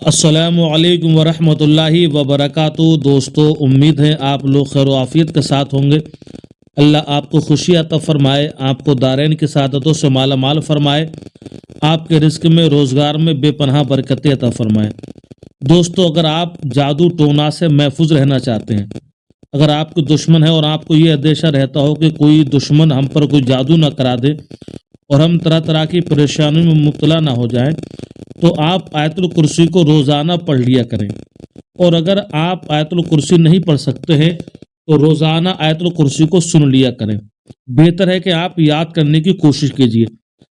السلام علیکم ورحمۃ اللہ وبرکاتہ۔ دوستو، امید ہے آپ لوگ خیر و عافیت کے ساتھ ہوں گے۔ اللہ آپ کو خوشی عطا فرمائے، آپ کو دارین کی سعادتوں سے مالا مال فرمائے، آپ کے رزق میں روزگار میں بے پناہ برکتیں عطا فرمائے۔ دوستو، اگر آپ جادو ٹونا سے محفوظ رہنا چاہتے ہیں، اگر آپ کو دشمن ہے اور آپ کو یہ اندیشہ رہتا ہو کہ کوئی دشمن ہم پر کوئی جادو نہ کرا دے اور ہم طرح طرح کی پریشانیوں میں مبتلا نہ ہو جائیں، تو آپ آیت الکرسی کو روزانہ پڑھ لیا کریں۔ اور اگر آپ آیت الکرسی نہیں پڑھ سکتے ہیں تو روزانہ آیت الکرسی کو سن لیا کریں۔ بہتر ہے کہ آپ یاد کرنے کی کوشش کیجیے،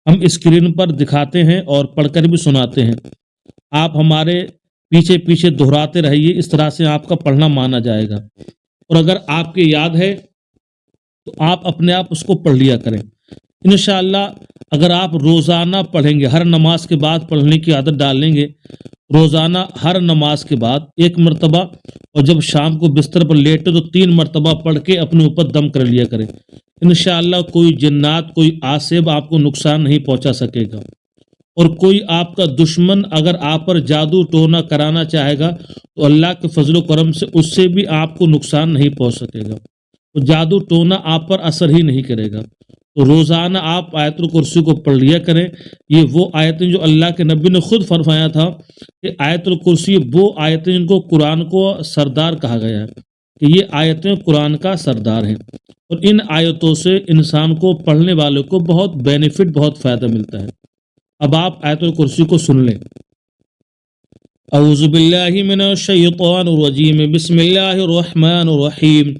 ہم اسکرین پر دکھاتے ہیں اور پڑھ کر بھی سناتے ہیں، آپ ہمارے پیچھے پیچھے دہراتے رہیے، اس طرح سے آپ کا پڑھنا مانا جائے گا۔ اور اگر آپ کے یاد ہے تو آپ اپنے آپ اس کو پڑھ لیا کریں۔ انشاءاللہ اگر آپ روزانہ پڑھیں گے، ہر نماز کے بعد پڑھنے کی عادت ڈالیں گے، روزانہ ہر نماز کے بعد ایک مرتبہ، اور جب شام کو بستر پر لیٹے تو 3 مرتبہ پڑھ کے اپنے اوپر دم کر لیا کریں، انشاءاللہ کوئی جنات، کوئی آصب آپ کو نقصان نہیں پہنچا سکے گا۔ اور کوئی آپ کا دشمن اگر آپ پر جادو ٹونا کرانا چاہے گا تو اللہ کے فضل و کرم سے اس سے بھی آپ کو نقصان نہیں پہنچ سکے گا، تو جادو ٹونا آپ پر اثر ہی نہیں کرے گا۔ تو روزانہ آپ آیت الکرسی کو پڑھ لیا کریں۔ یہ وہ آیتیں جو اللہ کے نبی نے خود فرمایا تھا کہ آیت الکرسی وہ آیتیں جن کو قرآن کو سردار کہا گیا ہے، کہ یہ آیتیں قرآن کا سردار ہیں، اور ان آیتوں سے انسان کو، پڑھنے والوں کو بہت بینیفٹ، بہت فائدہ ملتا ہے۔ اب آپ آیت الکرسی کو سن لیں۔ اعوذ باللہ من الشیطان الرجیم، بسم اللہ الرحمن الرحیم۔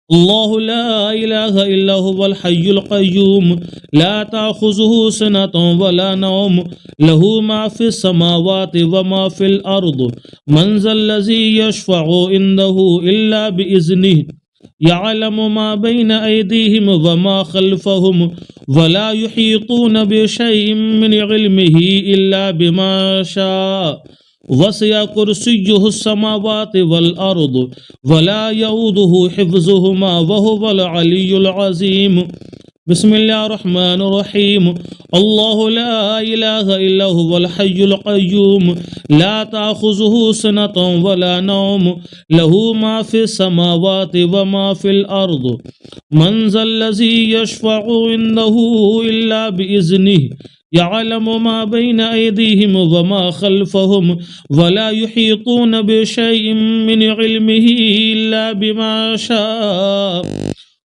اللہ لا الہ الا هو الحی القیوم لا تأخذہ سنۃ ولا نوم لہ ما فی السماوات وما فی الارض من ذا الذی یشفع عنده الا بإذنہ یعلم ما بین ایدیہم وما خلفہم ولا یحیطون بشیء من علمہ الا بما شاء وسع کرسیہ السماوات والارض ولا یعودہ حفظہما وہو العلی العظیم۔ بسم اللہ الرحمن الرحیم۔ اللہ لا الہ الا هو الحی القیوم لا تأخذہ سنۃ ولا نوم لہ ما فی السماوات وما فی الارض من ذا الذی یشفع عنده الا بإذنہ یعلم ما بین ایدیہم وما خلفہم ولا یحیطون بشیء من علمہ الا بما شاء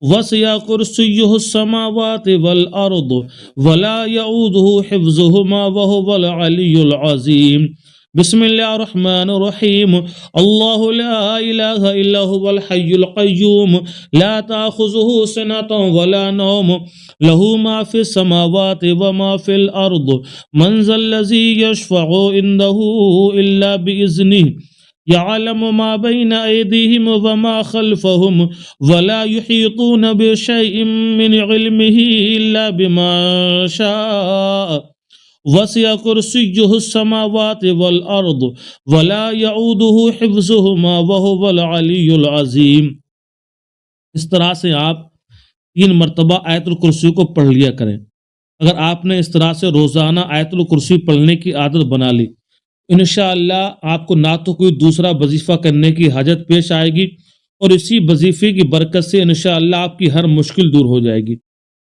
وسع کرسیہ السماوات والارض ولا یعودہ حفظہما وہو العلی العظیم۔ بسم اللہ الرحمن الرحیم۔ اللہ لا الہ الا هو الحی القیوم لا تأخذہ سنۃ ولا نوم لہ ما فی السماوات وما فی الارض من ذا الذی یشفع عنده الا بإذنہ یعلم ما بین ایدیہم وما خلفہم ولا یحیطون بشیء من علمہ الا بما شاء وسع کرسیہ السماوات والارض ولا یعودہ حفظہما وہو العلی العظیم۔ اس طرح سے آپ 3 مرتبہ آیت الکرسی کو پڑھ لیا کریں۔ اگر آپ نے اس طرح سے روزانہ آیت الکرسی پڑھنے کی عادت بنا لی، انشاءاللہ آپ کو نہ تو کوئی دوسرا وظیفہ کرنے کی حاجت پیش آئے گی، اور اسی وظیفے کی برکت سے انشاءاللہ آپ کی ہر مشکل دور ہو جائے گی،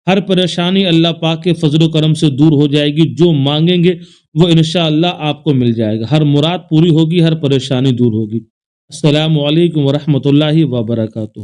ہر پریشانی اللہ پاک کے فضل و کرم سے دور ہو جائے گی۔ جو مانگیں گے وہ انشاءاللہ آپ کو مل جائے گا، ہر مراد پوری ہوگی، ہر پریشانی دور ہوگی۔ السلام علیکم ورحمۃ اللہ وبرکاتہ۔